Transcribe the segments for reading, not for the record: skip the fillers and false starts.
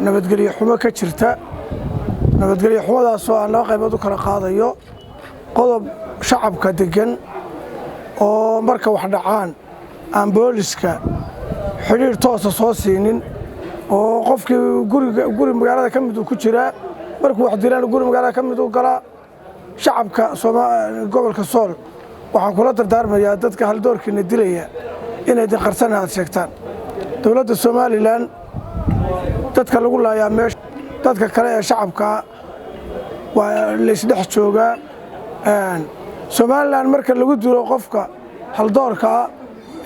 nabadgelyo xumo ka jirta nabadgelyo xumadaasoo aan laba qaybood u kala qaadayo qodob shacabka degan oo marka wax dhacaan aan booliska xiriir toosa soo siinin oo qofkii guri magaalada ka mid ku jira markuu wax dilaan guri magaalada ka mid u galaa shacabka gobolka Sool waxaan kula dardaarmayaa dadka haldoorkiina dilaya inay qarsanad sheegtaan dawladda Soomaaliland dadka lagu laayaa meesha dadka kale ee shacabka waa la isdhex jooga Soomaaliland marka lagu dilo qofka haldoorka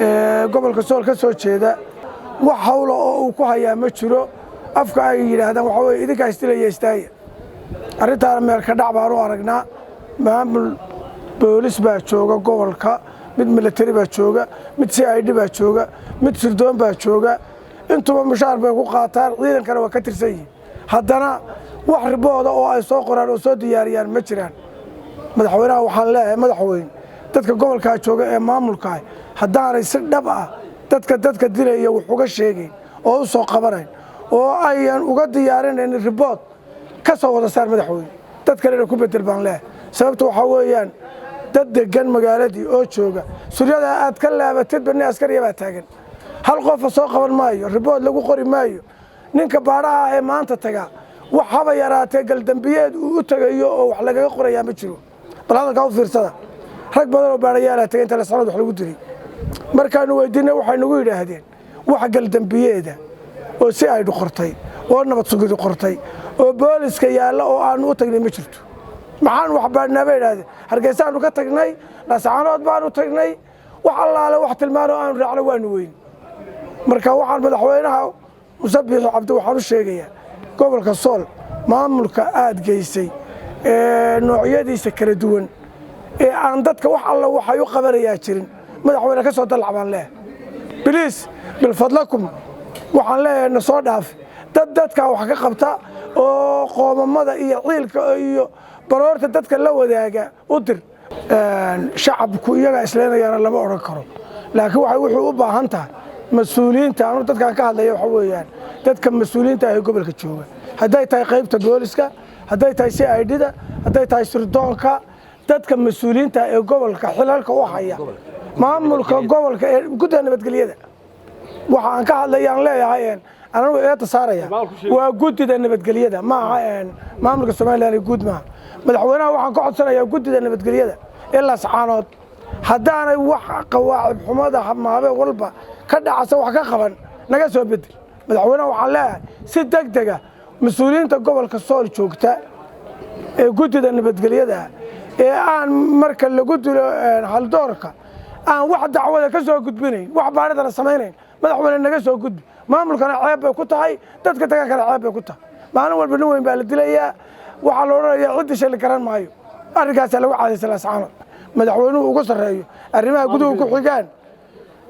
ee gobolka Sool ka soo jeeda wax hawlo oo uu ku hayaa ma jiro afka ay yiraahdaan waxa way idinka istilayay arinta meel ka dhac baan u aragnaa maamul boolis baa jooga gobolka mid military baa jooga mid CID baa jooga mid sirdoon baa jooga intuba mushaar bay ku qaataan ciidankana waa ka tirsan yihiin haddana wax ribooda oo ay soo qoraan oo soo diyaariyaan ma jiraan madaxweynaha waxaan leeyahay madaxweyne dadka gobolka jooga ee maamulka haddaanay si dhab ah dadka dilaya wax uga sheegay oo soo qabanay oo ayaan uga diyaarinayna ribood ka soo wada saar madaxweyne dad kale ku bedel baan leeyahay sababtu waxa weeyaan dad degan magaaladii oo jooga suryada aad ka laabatid bani askariya baa taagan hal qof soo qaban maayo ribood lagu qori maayo ninka baaraha ee maanta taga wax haba yaraatee gal dambiyeed uu tagayo oo wax laga qorayaa ma jiro balada u fiirsada rag badan oo baarayaal ah tagay inta la sanad wax lagu diray markaan weydiinay waxay nagu yiraahdeen wax gal dambiyeeda oo si ay qortay oo nabad sugid qortay oo booliska yaala oo aan u tagnay ma jirto maxaan wax baadnaba yiraahdeen hargeysa aanu ka tagnay laascaanood baan u tagnay wax allaale wax tilmaano aan raacno waanu weyn marka waxaan madaxweynaha Musabbix Cabdi waxaan u sheegayaa gobolka Sool maamulka aad geysay noocyadiisa kala duwan ee aan dadka wax alla waxay u qabanayaan jirin madaxweynaha ka soo dalacbaan leh please bil fadlakum waxaan leeyahay soo dhaaf dadka wax ka qabta oo qoomamada iyo ciilka iyo baroorta dadka la wadaaga u dir shacabku iyaga isleenayaan lama oran karo laakiin waxa wuxuu u baahan tahay mas'uuliyiinta aanu dadka ka hadlayo waxa weeyaan dadka mas'uuliyiinta ee gobolka jooga haday tahay qaybta booliska haday tahay CID-da haday tahay sirdoonka dadka mas'uuliyiinta ee gobolka xilalka u haya maamulka gobolka ee guddiga nabadgelyada waxa aan ka hadlayaan leeyahay anagu eeta saaraya waa guddiga nabadgelyada ma aha maamulka Soomaaliland guud ma madaxweynaha waxaan ka codsanayaa guddiga nabadgelyada ilaa saxaanood haddaanay wax qawaacib xumada maabe walba ka dhacaysa wax ka qaban naga soo bedel madaxweynaha waxaan leeyahay si degdeg ah mas'uuliyiinta gobolka Sool joogta ee guddiga nabadgelyada ee aan marka lagu dilo haldoorka aan wax dacwada ka soo gudbinayn wax baaridana sameeynayn madaxweynaha naga soo gudbi maamulkana ceeb bay ku tahay dadka taga kala ceeb bay ku tahay maalin walba nin weyn baa la dilayaa waxa la oranayaa cid shil garan maayo arrinkaas lagu caadaysan laascaanood madaxweynuhu ugu sareeyo arrimaha gudaha ku xigaan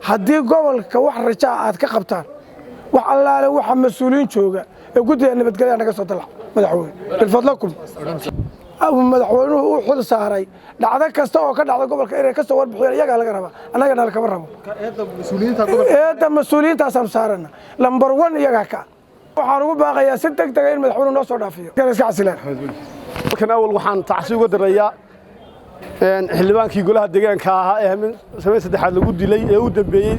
haddii gobolka wax rajaa aad ka qabtaan wax allaale waxa mas'uuliyiin jooga ee guddiga nabadgelyada naga soo dalac madaxweyne bil fadlakum madaxweynuhu uu xil saaray dhacdo kasta oo ka dhacda gobolka inay ka soo warbixiyaan iyaga laga raba anaga nala kama rabo mas'uuliyiinta aan saarana lambar 1 iyaga ka waxaan ugu baaqayaa si degdeg ah in madaxweynuhu noo soo dhaafiyo kana iska casilaan kan awal waxaan tacsiib uga dirayaa xildhibaankii golaha deegaanka ahaa ee sabab saddexaad lagu dilay ee u dambeeyay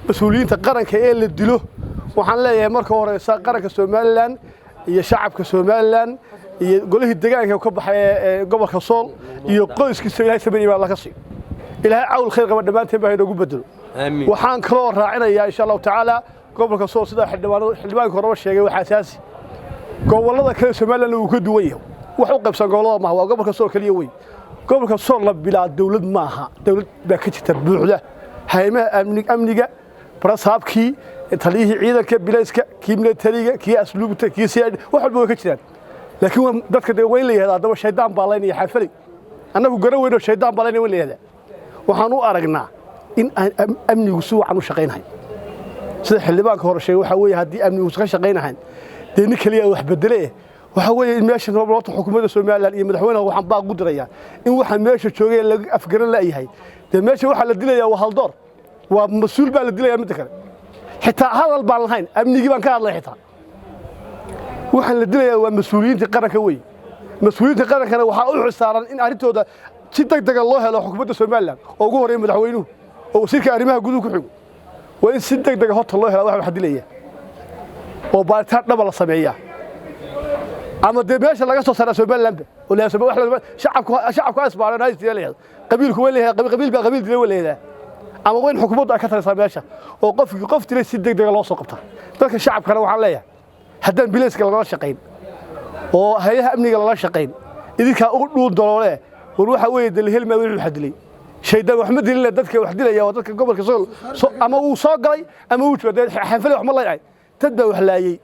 mas'uuliyiinta qaranka ee la dilo waxaan leeyahay marka hore qaranka Soomaaliland iyo shacabka Soomaaliland iyo golaha deegaanka ka baxay ee gobolka Sool iyo qoyskiisa Ilaahay sameeyay baa laga sii Ilaahay cawl khayr qaba dhamaanteen baa inoogu bedelo waxaan kaloo raacinayaa insha Allah taala gobolka Sool sida xildhibaanka hore sheegay waxa asaasi gobolada kale Soomaaliland uu ka duwan yahay wax u qaybsan gobolada ma waa gobolka Sool kaliya way gobolka Sool la bilaa dawlad ma aha dawlad baa ka jirta buuxda hay'adaha amniga barasaabkii taliyihii ciidanka bilayska kii militariga kii asluubta kii CID wax walba way ka jiraan laakiin dadka weyn la yiraahdo daba shaydaan baa laynaya xafali annagu garan weyno shaydaan baa laynaya la yiraahdo waxaan u aragnaa in amnigu si wacan u shaqeynahay sida xildhibaanka hore sheegay waxa weeye haddii amnigu ka shaqeynahay deeni kaliya wax bedelay waxa weeye meesha dowladda xukuumadda Soomaaliland iyo madaxweynaha waxaan baa gudirayaa in waxa meesha joogay laga afgaran la yahay meesha waxa la dilayaa waa haldoor waa mas'uul baa la dilayaa mid kale xitaa hadal baan lahayn amnigi baan ka hadlay xitaa waxaan la dilayaa waa mas'uuliyiinta qaranka weey mas'uuliyiinta qarankana waxa u xisaaran in arintooda si degdeg loo helo xukuumadda Soomaaliland oo ugu horeeyay madaxweynuhu oo wasiirka arrimaha gudaha ku xigo waa in si degdeg horta loo helo wax dilaya oo baaritaan dhab la sameeyaa ama deebeesha laga soo saaray Soomaaliland oo la sabab wax shacabku asbaaran haysta leeyahay qabiilku waleeyahay qabiil dilay waleeyahay ama weyn xukuumadda ay ka talisaa meesha oo qof dilay si degdeg loo soo qabta dadka shacabkana waxaan leeyahay haddaan bilayska laga shaqeyn oo hay'adaha amniga laga shaqeyn idinka ugu dhuun daloole war waxa weeye dal helma wixii xadilay shaydaan wax ma dilay dadka wax dilaya oo dadka gobolka soo ama uu soo galay ama uu jooday xanfale wax ma leeyahay tad wax laayay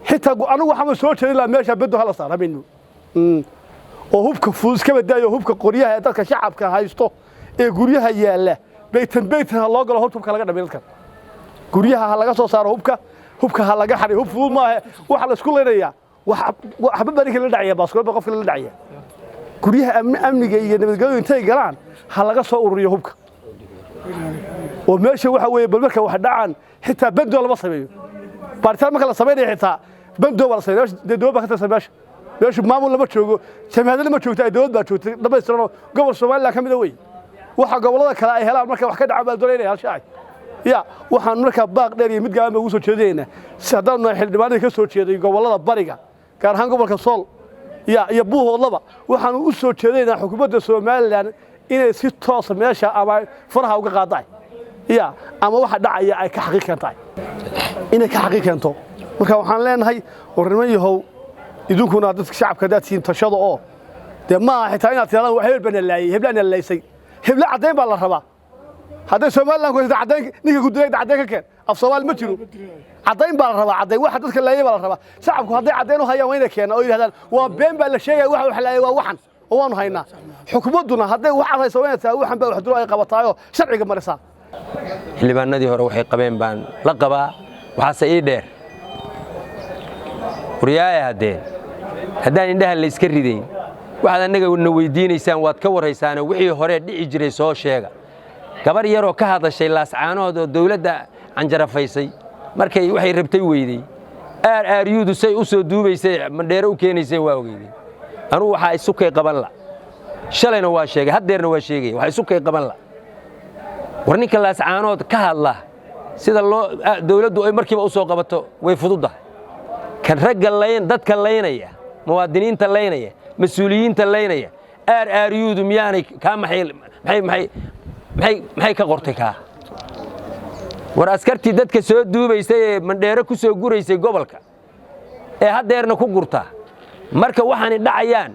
xitaa anigu waxaan soo jeedin meesha bedo hala saarabino oo hubka fuus ka badaayo hubka qoryaha dadka shacabka haysto ee guryaha yaala baytan loo galo hubka laga dhameeyo dadka guryaha laga soo saaro hubka ha laga xariyo hub fuul maaha waxa la isku leeyahay waxba barika la dhacaya baaskoolba qofka la dhacaya guryaha amniga iyo nabadgelyada intay galaan ha laga soo ururiyo hubka oo meesha waxa weeye bal marka wax dhacaan xitaa bando lama sameeyo baaritaan marka la sameeyo xitaa bando wala sameeyo dawladda ka tirsan meesha maamul lama joogo jamhadda lama joogto ay dawladda joogto dhamaystiran gobol Soomaaliland ka mid ah way waxa gobolada kale ay helaan marka wax ka dhaca bal doonayay hal shay ya waxaan marka baaq dheer iyo mid gaaba ugu soo jeedayna sidaan xildhibaanada ka soo jeeday gobolada bariga gaar ahaan gobolka Sool iyo buuhoodlaba waxaan u soo jeedaynaa xukuumadda Soomaaliland inay si toos meesha ama faraha uga qaaday ya ama waxa dhacaya ay ka xaqiiqan inay ka xaqiiqanto marka waxaan leenahay warnimo yahow idinkuna dadka shacabka daadsiin tashado oo de ma xitaa inaad tiraahdo wax heblan laysay hebla cadeyn baa la rabaa hadda Soomaaliland ku cadeyn ninka ku diray cadeyn ka keen af Soomaali ma jiro cadeyn baa la rabaa cadeyn waxa dadka laayay baa la rabaa shacabku hadday cadeyn u hayaan wayna keenaa oo yiraahdaan waa been baa la sheegay wax laayay waa waxan oo waanu haynaa xukuumaduna hadday wax hayso wayna waxan baa wax duro ay qabataayo sharciga marisa xildhibaanadii hore waxay qabeen baan la qabaa waxa ii dheer wariyaha haddaan indhaha la iska ridayn waxaad anaga na weydiinaysaan waad ka waraysaan wixii hore dhici jiray soo sheega gabar yar oo ka hadashay laascaanood oo dawladda canjarafaysay markay waxay rabtay weeyday aariyudu say u soo duubaysay mandheero u keenaysay waa ogeeyay anu waxa isukay qaban la shalayna waa sheegay hadeerna waa sheegay waxa isukay qaban la war ninka laascaanood ka hadla sida loo dawladdu ay markiiba u soo qabato way fududahay kan ragga dadka leynaya muwaadiniinta leynaya mas'uuliyiinta leynaya aariyudu miyaanay ka maxay ka qortay ka war askartii dadka soo duubaysay ee mandheero ku soo guraysay gobolka ee hadeerna ku gurta marka waxaan dhacayaan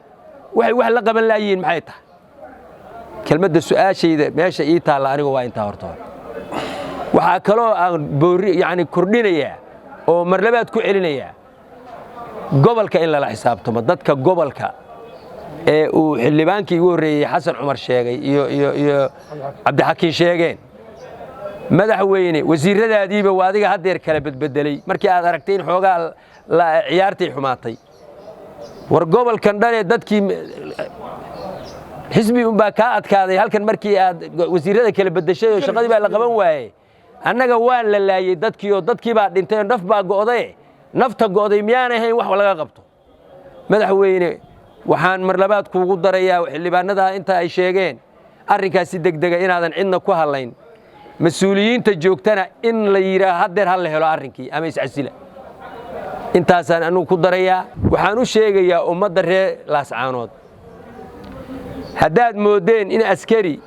waxay wax la qaban laayeen maxay tahay kelmadda su'aashayda meesha ii taala aniga waa inta horto waxa kale oo aan boori yaani kordhinaya oo marlabaad ku celinaya gobolka in la xisaabtamo dadka gobolka ee uu xildhibaankii ugu horeeyay Xasan Cumar sheegay iyo Cabdi Xakiin sheegeen madaxweyne wasiiradaadiiba waadiga hadeer kala bedbedelay markii aad aragteen xoogaa la ciyaartay xumaatay war gobolkan dhan ee dadkii xisbi baa ka adkaaday halkan markii aad wasiirada kala bedeshay oo shaqadii baa la qaban waayay annaga waan la laayay dadkii baa dhintay naf baa go'day nafta go'day miyaan ahayn wax laga qabto madaxweyne waxaan marlabaad kuugu darayaa xildhibaanada inta ay sheegeen arrinkaasi degdeg inaadan cidna ku halayn mas'uuliyiinta joogtana in la yiraahdo hadeer hal la helo arrinkii ama iscasila intaasaan anu ku darayaa waxaan u sheegayaa ummadda reer laascaanood haddaad moodeen in askari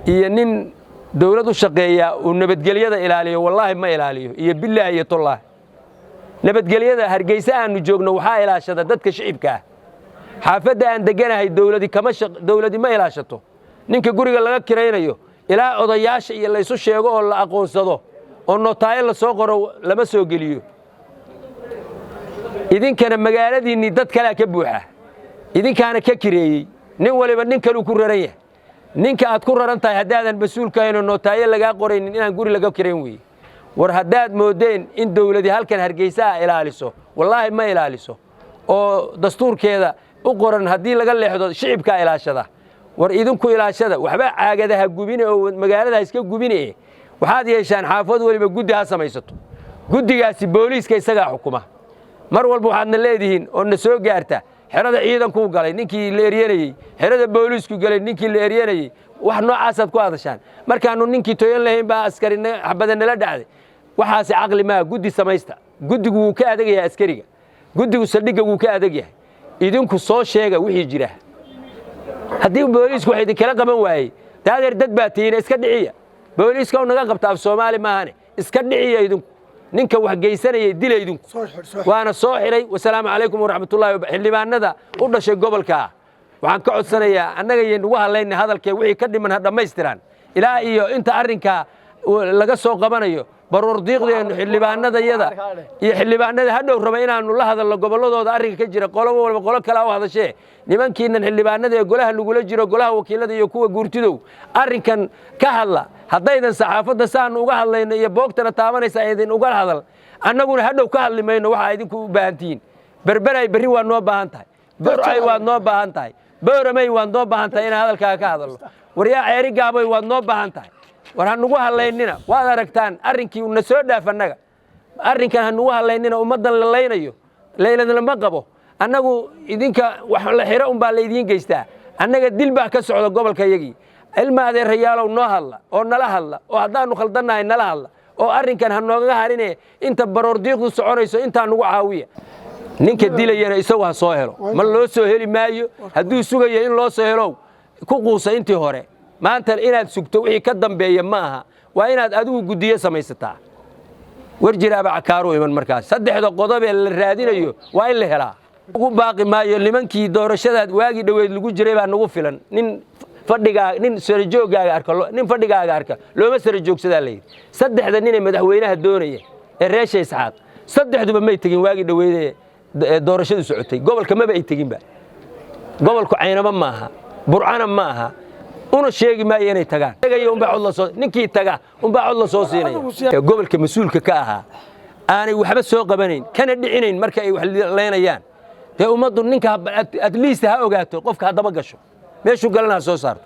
iyo nin dawlad u shaqeeya uu nabadgelyada ilaaliyo wallaahi ma ilaaliyo iyo billaahi iyo tallaahi nabadgelyada Hargeysa aanu joogno waxa ilaashada dadka shicibka ah xaafadda aan deganahay dawladii ma ilaashato ninka guriga laga kiraynayo ilaa odayaasha iyo la isu sheego oo la aqoonsado oo notaayo la soo qoro lama soo geliyo idinkana magaaladiinni dad kale ka buuxa idinkaana ka kireeyay nin waliba nin kale ku raran yahay ninka aad ku raran tahay hadaadan mas'uulka ahayn notaayo laga qoraynin inaan guri laga kirayn weey war hadaad moodeen in dawladii halkan Hargeysa ilaaliso wallaahi ma ilaaliso oo dastuurkeeda u qoran hadii laga leexdo shicibka ilaashada war idinku ilaashada waxba caagadaha gubin oo magaalada iska gubin waxaad yeeshaan xaafad waliba guddi ha samaysato guddigaasi booliiska isaga xukuma mar walba waxaadna leedihiin oo na soo gaarta xerada ciidankuu galay ninkii la eryanayey xerada booliisku galay ninkii la eryanayey wax noocaasaad ku hadashaan markaannu ninkii toyan lahayn baa askari xabada nala dhacday waxaasi caqli maaha guddi samaysta guddigu wuu ka adag yahay askariga guddigu saldhigga wuu ka adag yahay idinku soo sheega wixii jira haddii booliisku wax idinkala qaban waayey daadeer dad baa tihiin iska dhiciya booliiska u naga qabta af soomaali maahane iska dhiciya idinku ninka wax geysanayay dila idinku waana soo xiray wasalaamu calaykum waraxmatullaahi xildhibaanada u dhashay gobolka waxaan ka codsanayaa annaga iyo nagu hadlayna hadalkee wixii ka dhiman ha dhammaystiraan ilaa iyo inta arrinkaa laga soo qabanayo baruur diiqdeennu xildhibaanadayada iyo xildhibaanada hadhow raba inaannu la hadalno gobolladooda arrinka ka jira qolo walba qolo kalaa u hadashee nimankiinan xildhibaanada ee golaha nagula jiro golaha wakiilada iyo kuwa guurtidow arrinkan ka hadla haddaydan saxaafadda saannu uga hadlayno iyo boogtana taabanaysa idin uga hadal annaguna hadhow ka hadli mayno waxaa idinku u baahan tihiin berberay berri waad noo baahan tahay burcay waad noo baahan tahay booramay waad noo baahan tahay inaan hadalkaaga ka hadalno waryaa ceeri gaaboy waad noo baahan tahay war ha nugu hadlaynina waad aragtaan arrinkii na soo dhaaf annaga arrinkan ha nugu hadlaynina ummaddan la laynayo layladlama qabo annagu idinka wax la xiro unbaa laydiin geystaa annaga dil baa ka socda gobolka yagii ilma adeerayaalow noo hadla oo nala hadla oo haddaannu khaldannahay nala hadla oo arrinkan ha noogaga harine inta baroor diiqdu soconayso intaa nugu caawiya ninka dilayana isagu ha soo helo ma loo soo heli maayo hadduu sugayo in loo soo helow ku quusa intii hore maanta inaad sugto wixii ka dambeeya ma aha waa inaad adigu guddiyo samaysataa war jiraaba cakaaru iman markaas saddexda qodob ee la raadinayo waa in la helaa ugu baaqi maayo nimankii doorashadaad waagii dhoweed lagu jiray baa nagu filan nin fadhigaaga nin sarajooggaaga arka nin fadhigaaga arka looma sarajoogsadaa la yidhi saddexda nin ee madaxweynaha doonaya ee reesha isxaaq saddexduba may tegin waagii dhoweed ee doorashadu socotay gobolka maba ay teginba gobolku caynaba maaha burcana ma aha una sheegi maayo inay tagaan ninkii taga unbaa cod la soo siinaya gobolka mas-uulka ka ahaa aanay waxba soo qabanayn kana dhicinayn marka ay wax leynayaan dee ummaddu ninka at least ha ogaato qofka haddaba gasho meeshuu galana ha soo saarto